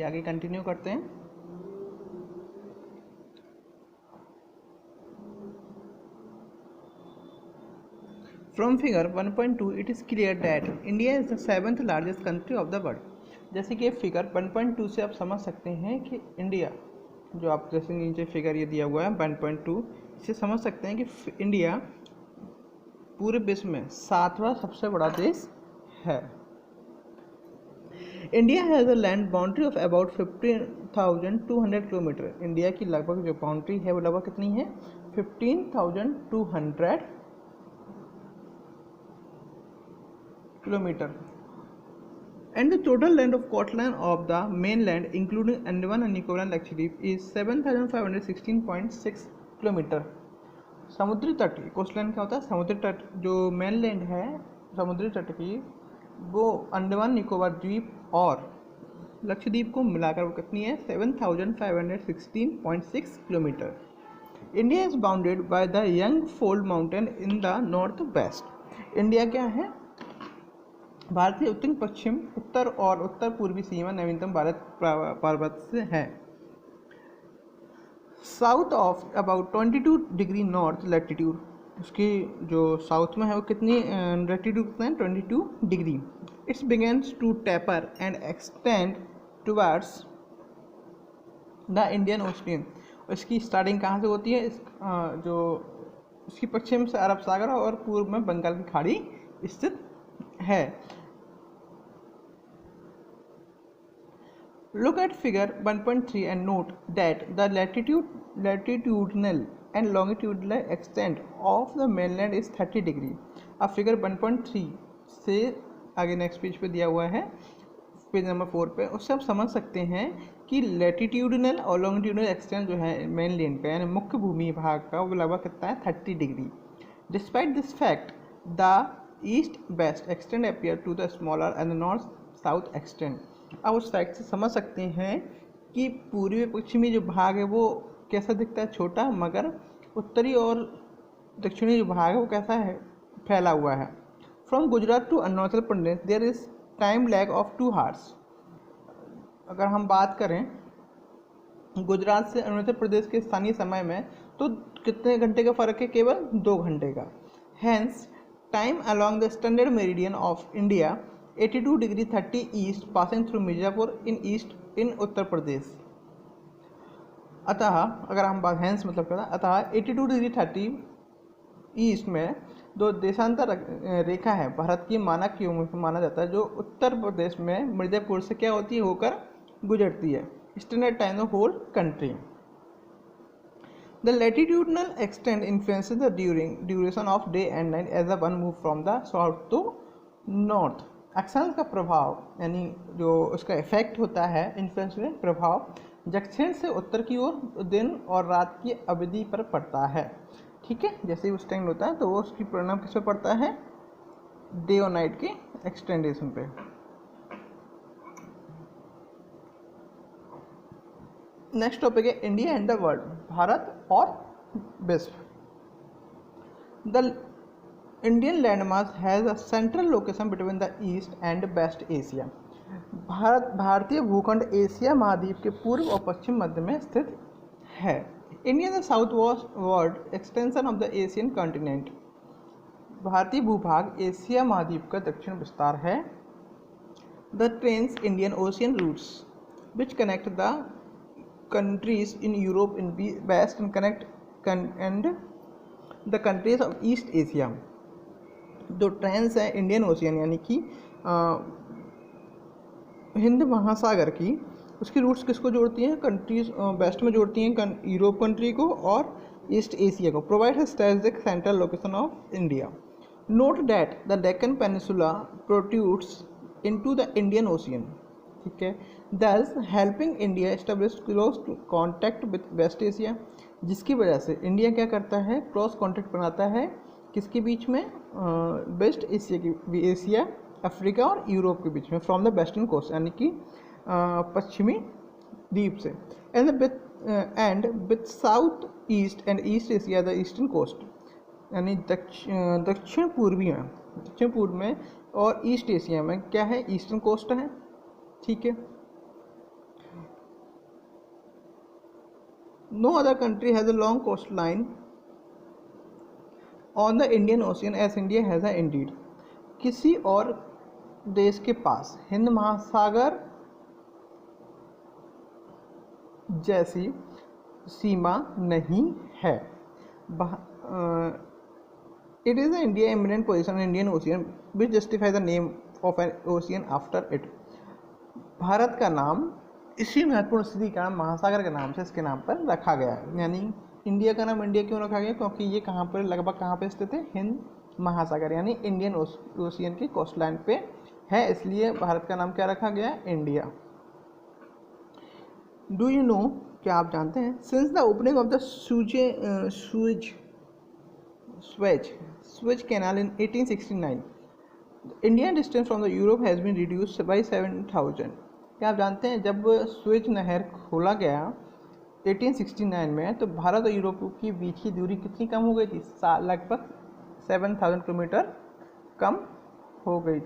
आगे कंटिन्यू करते हैं। From figure 1.2 it is clear that India is the 7th largest country of the world. जैसे कि figure 1.2 से आप समझ सकते हैं कि इंडिया, जो आप जैसे नीचे फिगर ये दिया हुआ है 1.2, इससे समझ सकते हैं कि इंडिया पूरे विश्व में 7वां सबसे बड़ा देश है। India has a land boundary of about 15,200 kilometre. India की लगभग जो बाउंड्री है वो लगभग कितनी है? 15,200 kilometre. And the total length of coastline of the mainland, including Andaman and Nicobar and Lakshadweep, is 7,516.6 kilometre. समुद्री तट, कोस्टलाइन क्या होता है? समुद्री तट। जो मेनलैंड है समुद्री तट की, वो अंडमान निकोबार द्वीप और लक्षद्वीप को मिलाकर वो कितनी है? 7,516.6 kilometre. India is bounded by the young fold mountain in the north west. India क्या है? भारतीय उत्तर पश्चिम, उत्तर और उत्तर पूर्वी सीमा नवीनतम भारत पर्वत से है। South of about 22 degree north latitude, उसकी जो साउथ में है वो कितनी लैटिट्यूड कितना है? 22 degree. It's begins to taper and extend towards the Indian Ocean. इसकी स्टार्टिंग कहाँ से होती है? जो इसकी पश्चिम से अरब सागर और पूर्व में बंगाल की खाड़ी स्थित है। Look at figure 1.3 and note that the latitudinal and longitudinal extent of the mainland is 30 degree. अब फिगर 1.3 से आगे नेक्स्ट पेज पे दिया हुआ है, पेज नंबर 4 पे, उससे आप समझ सकते हैं कि लैटिट्यूडिनल और लॉन्गिट्यूडिनल एक्सटेंट जो है मेनलैंड का यानी मुख्य भूमि भाग का वो लगभग कितना है? 30 degree. Despite this fact the east west extent appear to the smaller and north south extent. अब उस फैक्ट से समझ सकते हैं कि पूर्वी पश्चिमी जो भाग है वो कैसा दिखता है? छोटा, मगर उत्तरी और दक्षिणी जो भाग है वो कैसा है? फैला हुआ है। From Gujarat to Arunachal Pradesh there is time lag of 2 hours। अगर हम बात करें गुजरात से अरुणाचल प्रदेश के स्थानीय समय में, तो कितने घंटे का फ़र्क है? केवल 2 घंटे का। Hence time along the standard meridian of India 82 degree 30 east passing through Mirzapur in east in Uttar Pradesh. अतः अगर हम बात हैंस मतलब क्या, अतः 82 डिग्री 30 ईस्ट में दो देशांतर रेखा है भारत की मानक की माना जाता है, जो उत्तर प्रदेश में मिर्जापुर से क्या होती है? होकर गुजरती है। Standard time of whole country. The latitudinal extent influences the duration of day and night as the one move from the south to north। अक्षांश का प्रभाव यानी जो उसका इफेक्ट होता है, इन्फ्लुएंस में प्रभाव दक्षिण से उत्तर की ओर दिन और रात की अवधि पर पड़ता है। ठीक है, जैसे ही वो एक्सटेंड होता है तो वो उसकी परिणाम किस पे पड़ता है? डे और नाइट के एक्सटेंडेशन पे। नेक्स्ट टॉपिक है इंडिया एंड द वर्ल्ड, भारत और विश्व। The Indian landmass has a central location between the east and west Asia. भारतीय भूखंड एशिया महाद्वीप के पूर्व और पश्चिम मध्य में स्थित है। India the south word extension of the Asian continent. भारतीय भूभाग एशिया महाद्वीप का दक्षिण विस्तार है। The trans Indian Ocean routes which connect the countries in Europe in west and connect and the countries of East Asia। जो trains है Indian ocean यानी कि हिंद महासागर की, उसकी रूट्स किसको जोड़ती हैं? कंट्रीज वेस्ट में जोड़ती हैं यूरोप कंट्री को और ईस्ट एशिया को। Provide strategic central location of India. Note that the Deccan peninsula protrudes into the Indian Ocean. ठीक है, thus helping India establish close contact with west Asia, जिसकी वजह से इंडिया क्या करता है? क्रॉस कॉन्टैक्ट बनाता है किसके बीच में? वेस्ट एशिया की, एशिया, अफ्रीका और यूरोप के बीच में, फ्रॉम द वेस्टर्न कोस्ट यानी कि पश्चिमी द्वीप से, and with south east and east Asia the eastern coast, यानी दक्षिण पूर्व में और ईस्ट एशिया में क्या है? ईस्टर्न कोस्ट है। ठीक है, no other country has a long coast line on the Indian Ocean as India has a indeed. किसी और देश के पास हिंद महासागर जैसी सीमा नहीं है। It is India eminent position Indian Ocean which justify the name of an ocean after it. भारत का नाम इसी महत्वपूर्ण स्थिति का महासागर के नाम से इसके नाम पर रखा गया है। यानी इंडिया का नाम इंडिया क्यों रखा गया? क्योंकि ये कहाँ पर लगभग कहाँ पे स्थित है? हिंद महासागर यानी इंडियन ओशियन की कोस्ट लाइन पे है, इसलिए भारत का नाम क्या रखा गया है? इंडिया। डू यू नो, क्या आप जानते हैं, since the opening of the Suez Canal in 1869 Indian distance from the Europe has been reduced by 7000। क्या आप जानते हैं जब स्वेज नहर खोला गया 1869 में तो भारत और यूरोप की बीच की दूरी कितनी कम हो गई थी? लगभग 7000 किलोमीटर कम हो गई।